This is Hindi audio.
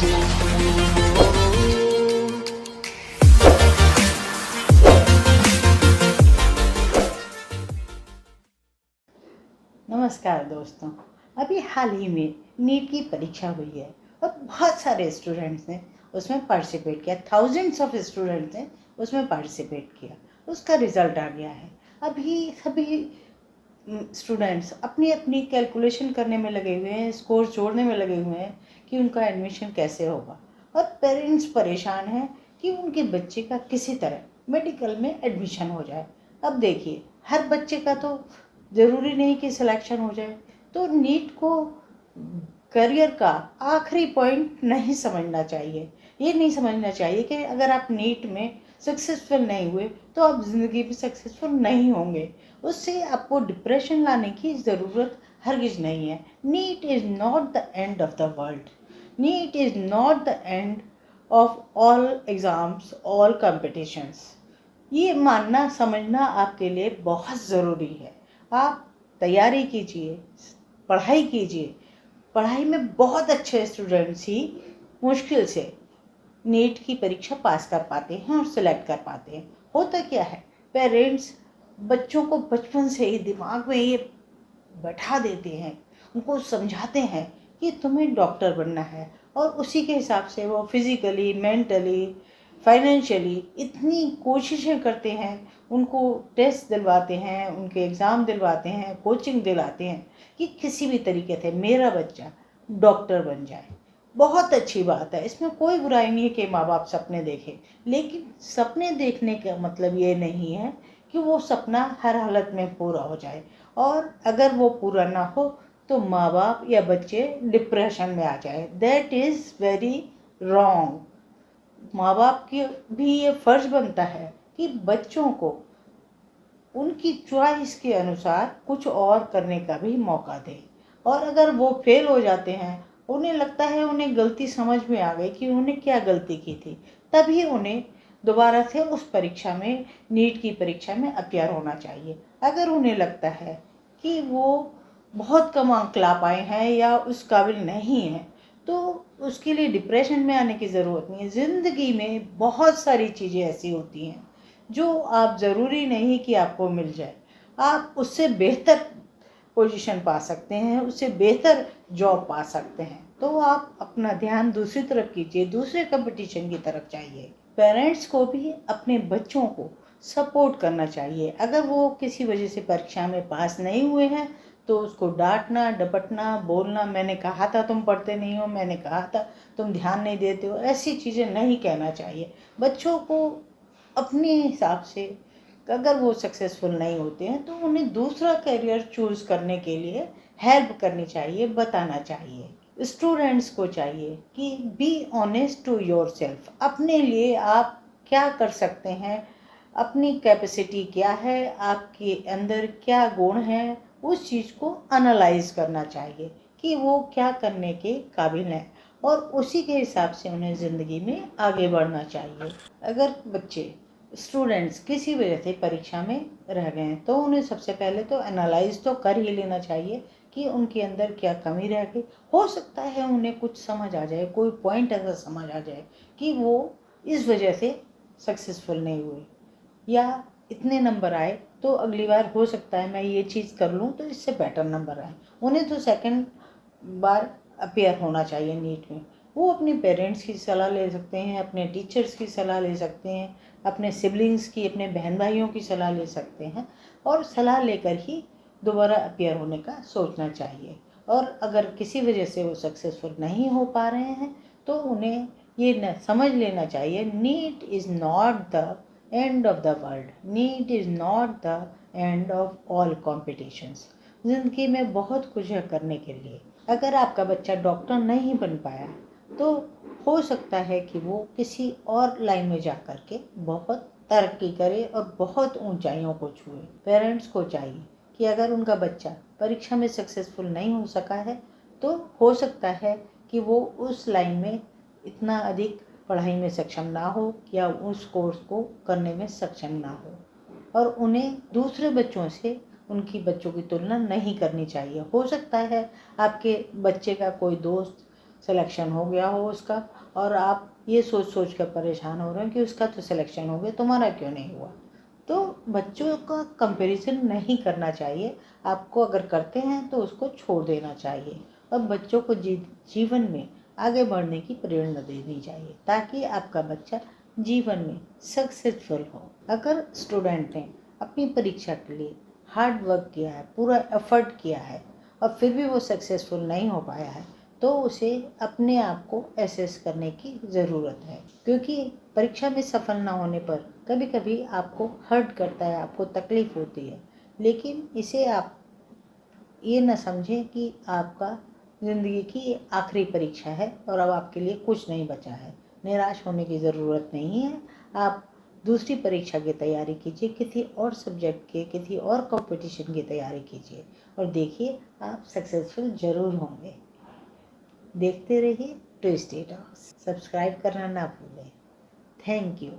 नमस्कार दोस्तों। अभी हाल ही में नीट की परीक्षा हुई है और बहुत सारे स्टूडेंट्स ने उसमें पार्टिसिपेट किया। थाउजेंड्स ऑफ स्टूडेंट्स ने उसमें पार्टिसिपेट किया। उसका रिजल्ट आ गया है। अभी सभी स्टूडेंट्स अपनी अपनी कैलकुलेशन करने में लगे हुए हैं, स्कोर जोड़ने में लगे हुए हैं कि उनका एडमिशन कैसे होगा। और पेरेंट्स परेशान हैं कि उनके बच्चे का किसी तरह मेडिकल में एडमिशन हो जाए। अब देखिए, हर बच्चे का तो ज़रूरी नहीं कि सिलेक्शन हो जाए। तो नीट को करियर का आखिरी पॉइंट नहीं समझना चाहिए। ये नहीं समझना चाहिए कि अगर आप नीट में सक्सेसफुल नहीं हुए तो आप ज़िंदगी में सक्सेसफुल नहीं होंगे। उससे आपको डिप्रेशन लाने की ज़रूरत हरगिज़ नहीं है। NEET is not the end of the world. NEET is not the end of all exams, all competitions. ये मानना समझना आपके लिए बहुत ज़रूरी है। आप तैयारी कीजिए, पढ़ाई कीजिए। पढ़ाई में बहुत अच्छे स्टूडेंट्स ही मुश्किल से नीट की परीक्षा पास कर पाते हैं और सिलेक्ट कर पाते हैं। होता क्या है, पेरेंट्स बच्चों को बचपन से ही दिमाग में ये बैठा देते हैं, उनको समझाते हैं कि तुम्हें डॉक्टर बनना है, और उसी के हिसाब से वो फिज़िकली, मेंटली, फाइनेंशियली इतनी कोशिशें करते हैं। उनको टेस्ट दिलवाते हैं, उनके एग्ज़ाम दिलवाते हैं, कोचिंग दिलाते हैं कि किसी भी तरीके से मेरा बच्चा डॉक्टर बन जाए। बहुत अच्छी बात है, इसमें कोई बुराई नहीं है कि माँ बाप सपने देखें। लेकिन सपने देखने का मतलब ये नहीं है कि वो सपना हर हालत में पूरा हो जाए। और अगर वो पूरा ना हो तो माँ बाप या बच्चे डिप्रेशन में आ जाए। That is very wrong. माँ बाप की भी ये फ़र्ज बनता है कि बच्चों को उनकी चॉइस के अनुसार कुछ और करने का भी मौका दें। और अगर वो फेल हो जाते हैं, उन्हें लगता है, उन्हें गलती समझ में आ गई कि उन्होंने क्या गलती की थी, तभी उन्हें दोबारा से उस परीक्षा में, नीट की परीक्षा में अपीयर होना चाहिए। अगर उन्हें लगता है कि वो बहुत कम अंक ला पाए हैं या उस काबिल नहीं हैं, तो उसके लिए डिप्रेशन में आने की ज़रूरत नहीं है। ज़िंदगी में बहुत सारी चीज़ें ऐसी होती हैं जो आप ज़रूरी नहीं कि आपको मिल जाए। आप उससे बेहतर पोजीशन पा सकते हैं, उससे बेहतर जॉब पा सकते हैं। तो आप अपना ध्यान दूसरी तरफ कीजिए, दूसरे कंपटीशन की तरफ जाइए। पेरेंट्स को भी अपने बच्चों को सपोर्ट करना चाहिए। अगर वो किसी वजह से परीक्षा में पास नहीं हुए हैं तो उसको डांटना, डपटना, बोलना, मैंने कहा था तुम पढ़ते नहीं हो, मैंने कहा था तुम ध्यान नहीं देते हो, ऐसी चीज़ें नहीं कहना चाहिए। बच्चों को अपने हिसाब से, अगर वो सक्सेसफुल नहीं होते हैं तो उन्हें दूसरा करियर चूज़ करने के लिए हेल्प करनी चाहिए, बताना चाहिए। स्टूडेंट्स को चाहिए कि बी ऑनेस्ट टू योरसेल्फ। अपने लिए आप क्या कर सकते हैं, अपनी कैपेसिटी क्या है, आपके अंदर क्या गुण हैं, उस चीज़ को एनालाइज करना चाहिए कि वो क्या करने के काबिल हैं, और उसी के हिसाब से उन्हें ज़िंदगी में आगे बढ़ना चाहिए। अगर बच्चे, स्टूडेंट्स किसी वजह से परीक्षा में रह गए हैं तो उन्हें सबसे पहले तो एनालाइज तो कर ही लेना चाहिए कि उनके अंदर क्या कमी रह गई। हो सकता है उन्हें कुछ समझ आ जाए, कोई पॉइंट ऐसा समझ आ जाए कि वो इस वजह से सक्सेसफुल नहीं हुए, या इतने नंबर आए तो अगली बार हो सकता है मैं ये चीज़ कर लूँ तो इससे बेटर नंबर आए। उन्हें तो सेकंड बार अपीयर होना चाहिए नीट में। वो अपने पेरेंट्स की सलाह ले सकते हैं, अपने टीचर्स की सलाह ले सकते हैं, अपने सिबलिंग्स की, अपने बहन भाइयों की सलाह ले सकते हैं, और सलाह लेकर ही दोबारा अपीयर होने का सोचना चाहिए। और अगर किसी वजह से वो सक्सेसफुल नहीं हो पा रहे हैं तो उन्हें ये न समझ लेना चाहिए, NEET is not the end of the world, NEET is not the end of all competitions. ज़िंदगी में बहुत कुछ है करने के लिए। अगर आपका बच्चा डॉक्टर नहीं बन पाया तो हो सकता है कि वो किसी और लाइन में जा कर के बहुत तरक्की करे और बहुत ऊंचाइयों को छुए। पेरेंट्स को चाहिए कि अगर उनका बच्चा परीक्षा में सक्सेसफुल नहीं हो सका है तो हो सकता है कि वो उस लाइन में इतना अधिक पढ़ाई में सक्षम ना हो या उस कोर्स को करने में सक्षम ना हो, और उन्हें दूसरे बच्चों से उनकी बच्चों की तुलना नहीं करनी चाहिए। हो सकता है आपके बच्चे का कोई दोस्त सिलेक्शन हो गया हो उसका, और आप ये सोच सोच कर परेशान हो रहे हैं कि उसका तो सिलेक्शन हो गया, तुम्हारा क्यों नहीं हुआ। तो बच्चों का कंपैरिजन नहीं करना चाहिए। आपको अगर करते हैं तो उसको छोड़ देना चाहिए, और बच्चों को जीवन में आगे बढ़ने की प्रेरणा देनी चाहिए, ताकि आपका बच्चा जीवन में सक्सेसफुल हो। अगर स्टूडेंट ने अपनी परीक्षा के लिए हार्ड वर्क किया है, पूरा एफर्ट किया है, और फिर भी वो सक्सेसफुल नहीं हो पाया है, तो उसे अपने आप को एसेस करने की ज़रूरत है। क्योंकि परीक्षा में सफल ना होने पर कभी कभी आपको हर्ट करता है, आपको तकलीफ होती है, लेकिन इसे आप ये न समझें कि आपका ज़िंदगी की आखिरी परीक्षा है और अब आपके लिए कुछ नहीं बचा है। निराश होने की ज़रूरत नहीं है। आप दूसरी परीक्षा की तैयारी कीजिए, किसी और सब्जेक्ट के, किसी और कंपटीशन की तैयारी कीजिए, और देखिए आप सक्सेसफुल ज़रूर होंगे। देखते रहिए ट्विस्टी टॉक्स। सब्सक्राइब करना ना भूलें। Thank you.